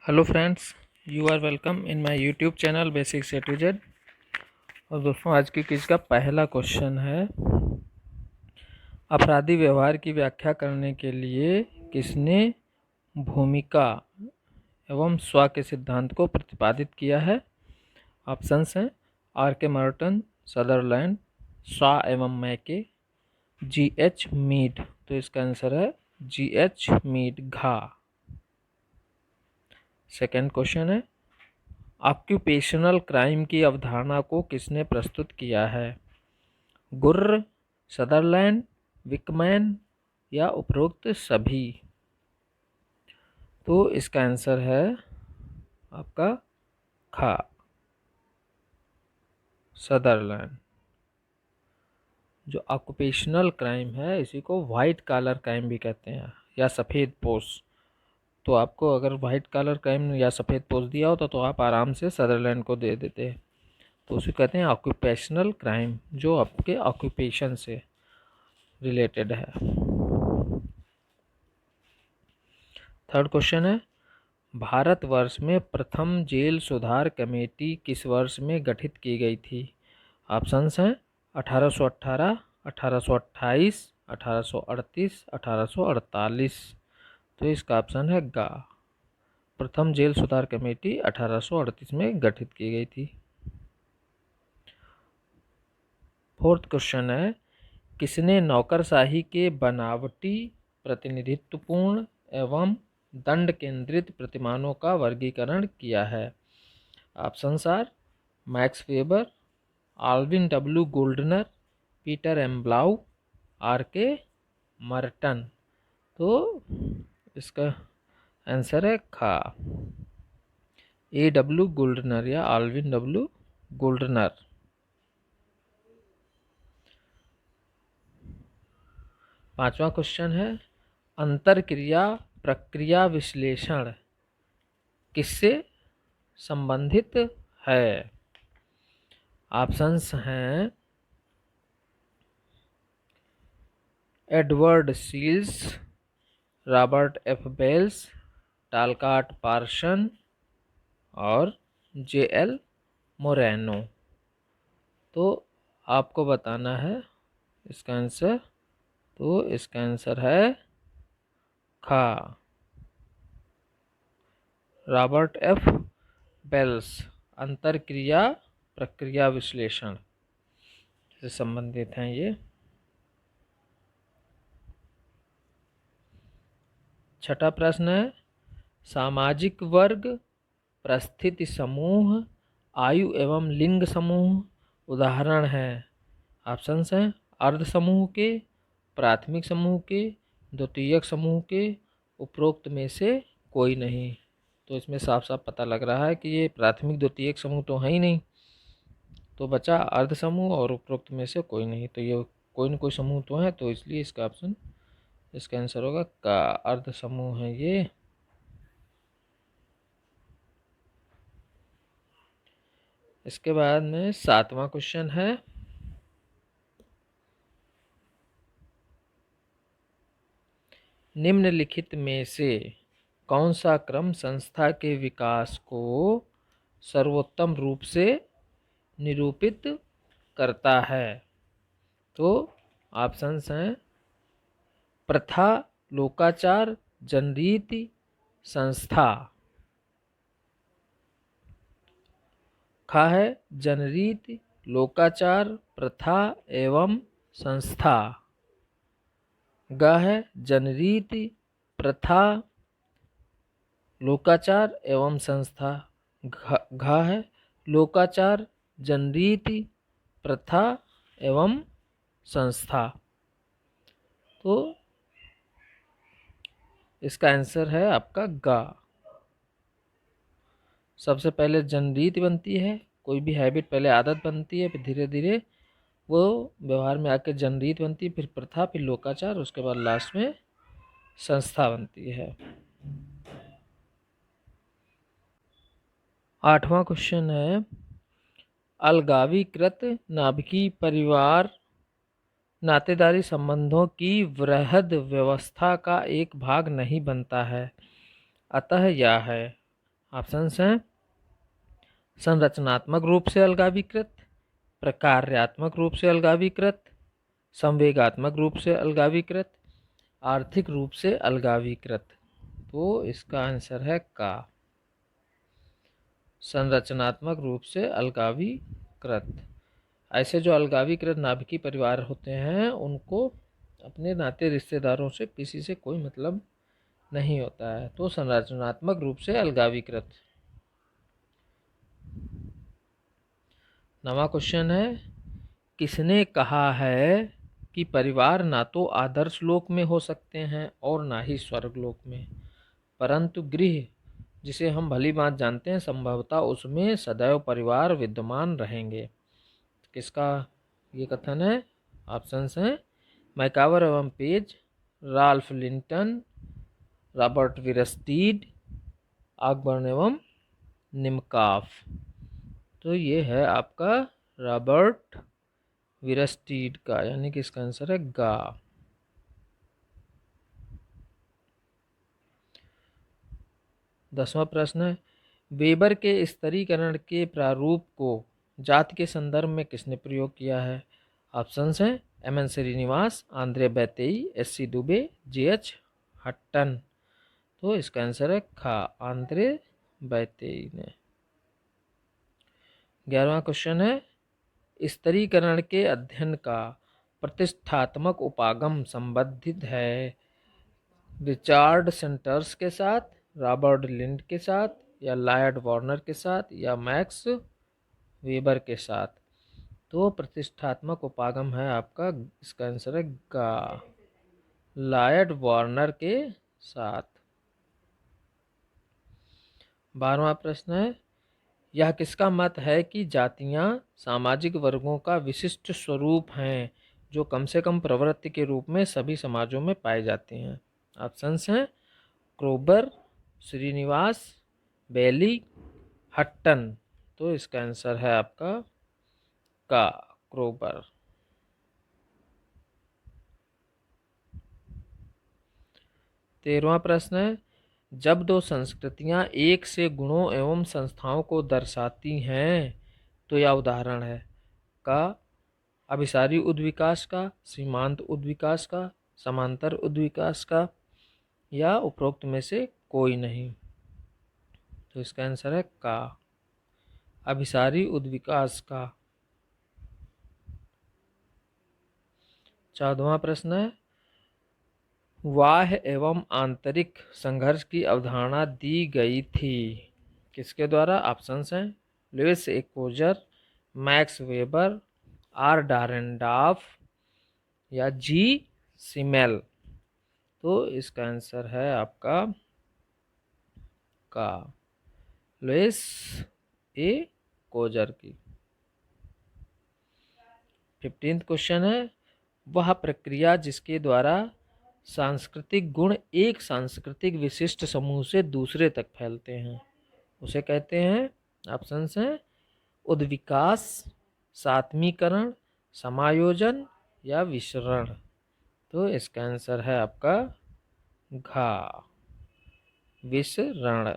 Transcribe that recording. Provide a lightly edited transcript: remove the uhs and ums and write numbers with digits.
Hello friends, you are welcome in my YouTube channel basics A to Z. और दोस्तों, आज की quiz का पहला क्वेश्चन है, अपराधी व्यवहार की व्याख्या करने के लिए किसने भूमिका एवं स्व के सिद्धांत को प्रतिपादित किया है। ऑप्शंस हैं आर के मार्टन, सदरलैंड, शॉ एवं मैके, जी एच मीड। तो इसका आंसर है जी एच मीड, घा। सेकेंड क्वेश्चन है, ऑक्यूपेशनल क्राइम की अवधारणा को किसने प्रस्तुत किया है। गुर्र, सदरलैंड, विकमैन या उपरोक्त सभी। तो इसका आंसर है आपका खा, सदरलैंड। जो ऑक्यूपेशनल क्राइम है इसी को वाइट कॉलर क्राइम भी कहते हैं या सफ़ेद पोश। तो आपको अगर वाइट कॉलर क्राइम या सफ़ेद पोश दिया होता तो आप आराम से सदरलैंड को दे देते। तो उसे कहते हैं ऑक्यूपेशनल क्राइम, जो आपके ऑक्यूपेशन से रिलेटेड है। थर्ड क्वेश्चन है, भारतवर्ष में प्रथम जेल सुधार कमेटी किस वर्ष में गठित की गई थी। ऑप्शंस हैं 1818, 1828, 1838, 1848। तो इसका ऑप्शन है गा, प्रथम जेल सुधार कमेटी 1838 में गठित की गई थी। फोर्थ क्वेश्चन है, किसने नौकरशाही के बनावटी, प्रतिनिधित्वपूर्ण एवं दंड केंद्रित प्रतिमानों का वर्गीकरण किया है। Options are Max Weber, Alvin W Gouldner, Peter M Blau, R K Merton. तो इसका आंसर है खा, ए डब्ल्यू गोल्डनर या आल्विन डब्ल्यू गोल्डनर। पांचवा क्वेश्चन है, अंतरक्रिया प्रक्रिया विश्लेषण किससे संबंधित है। ऑप्शंस हैं Edward Shils, Robert F Bales, Talcott Parson और जे एल मोरेनो। तो आपको बताना है इसका आंसर। तो इसका आंसर है खा, रॉबर्ट एफ बेल्स। अंतरक्रिया प्रक्रिया विश्लेषण से संबंधित हैं ये। छठा प्रश्न है, सामाजिक वर्ग, परिस्थिति समूह, आयु एवं लिंग समूह उदाहरण हैं। ऑप्शंस हैं अर्ध समूह के, प्राथमिक समूह के, द्वितीयक समूह के, उपरोक्त में से कोई नहीं। तो इसमें साफ साफ पता लग रहा है कि ये प्राथमिक द्वितीयक समूह तो है ही नहीं, तो बचा अर्ध समूह और उपरोक्त में से कोई नहीं। तो ये कोई न कोई समूह तो है, तो इसलिए इसका ऑप्शन, इसका आंसर होगा का, अर्ध समूह है ये। इसके बाद में सातवां क्वेश्चन है, निम्नलिखित में से कौन सा क्रम संस्था के विकास को सर्वोत्तम रूप से निरूपित करता है। तो ऑप्शंस हैं प्रथा, लोकाचार, जनरीति, संस्था। खा है जनरीति, लोकाचार, प्रथा एवं संस्था। गा है जनरीति, प्रथा, लोकाचार एवं संस्था। घा है लोकाचार, जनरीति, प्रथा एवं संस्था। तो इसका आंसर है आपका गा। सबसे पहले जनरीति बनती है, कोई भी हैबिट पहले आदत बनती है, फिर धीरे धीरे वो व्यवहार में आके जनरीत बनती है, फिर प्रथा, फिर लोकाचार, उसके बाद लास्ट में संस्था बनती है। आठवां क्वेश्चन है, अलगावीकृत नाभिकीय परिवार नातेदारी संबंधों की वृहद व्यवस्था का एक भाग नहीं बनता है, अतः यह है। ऑप्शंस हैं संरचनात्मक रूप से अलगावीकृत, प्रकार्यात्मक रूप से अलगावीकृत, संवेगात्मक रूप से अलगावीकृत, आर्थिक रूप से अलगावीकृत। तो इसका आंसर है का, संरचनात्मक रूप से अलगावीकृत। ऐसे जो अलगावीकृत नाभिकीय परिवार होते हैं उनको अपने नाते रिश्तेदारों से किसी से कोई मतलब नहीं होता है, तो संरचनात्मक रूप से अलगावीकृत। नवा क्वेश्चन है, किसने कहा है कि परिवार ना तो आदर्श लोक में हो सकते हैं और ना ही स्वर्गलोक में, परंतु गृह जिसे हम भली बात जानते हैं संभवतः उसमें सदैव परिवार विद्यमान रहेंगे। किसका ये कथन है? ऑप्शंस हैं मैकावर एवं पेज, राल्फ लिंटन, रॉबर्ट विरस्टीड, ऑकबर्न एवं निमकॉफ। तो ये है आपका रॉबर्ट विरस्टीड का, यानी कि इसका आंसर है गा। दसवां प्रश्न है, वेबर के स्तरीकरण के प्रारूप को जाति के संदर्भ में किसने प्रयोग किया है? ऑप्शंस हैं M N. Srinivas, Andre Beteille, S C. Dube, J H. Hutton. तो इसका आंसर है खा, आंद्रे बैतेई ने। 11वां क्वेश्चन है, स्तरीकरण के अध्ययन का प्रतिष्ठात्मक उपागम संबंधित है रिचार्ड सेंटर्स के साथ, रॉबर्ट लिंड के साथ, या लॉयड वार्नर के साथ, या मैक्स वेबर के साथ। तो प्रतिष्ठात्मक उपागम है आपका, इसका आंसर है गा, लॉयड वार्नर के साथ। 12वां प्रश्न है, यह किसका मत है कि जातियां सामाजिक वर्गों का विशिष्ट स्वरूप हैं जो कम से कम प्रवृत्ति के रूप में सभी समाजों में पाई जाती हैं? ऑप्शंस हैं क्रोबर, श्रीनिवास, बेली, हट्टन। तो इसका आंसर है आपका का, क्रोबर। 13वां प्रश्न है, जब दो संस्कृतियां एक से गुणों एवं संस्थाओं को दर्शाती हैं तो यह उदाहरण है का, अभिसारी उद्विकास का, सीमांत उद्विकास का, समांतर उद्विकास का, या उपरोक्त में से कोई नहीं। तो इसका आंसर है का, अभिसारी उद्विकास का। 14वां प्रश्न है, बाह्य एवं आंतरिक संघर्ष की अवधारणा दी गई थी किसके द्वारा? ऑप्शंस हैं Lewis A Coser, Max Weber, R Dahrendorf, या जी सिमेल। तो इसका आंसर है आपका का, लुइस ए कोजर की। 15वां क्वेश्चन है, वह प्रक्रिया जिसके द्वारा सांस्कृतिक गुण एक सांस्कृतिक विशिष्ट समूह से दूसरे तक फैलते हैं उसे कहते हैं? ऑप्शंस हैं उद्विकास, सात्मीकरण, समायोजन, या विसरण। तो इसका आंसर है आपका घा, विसरण।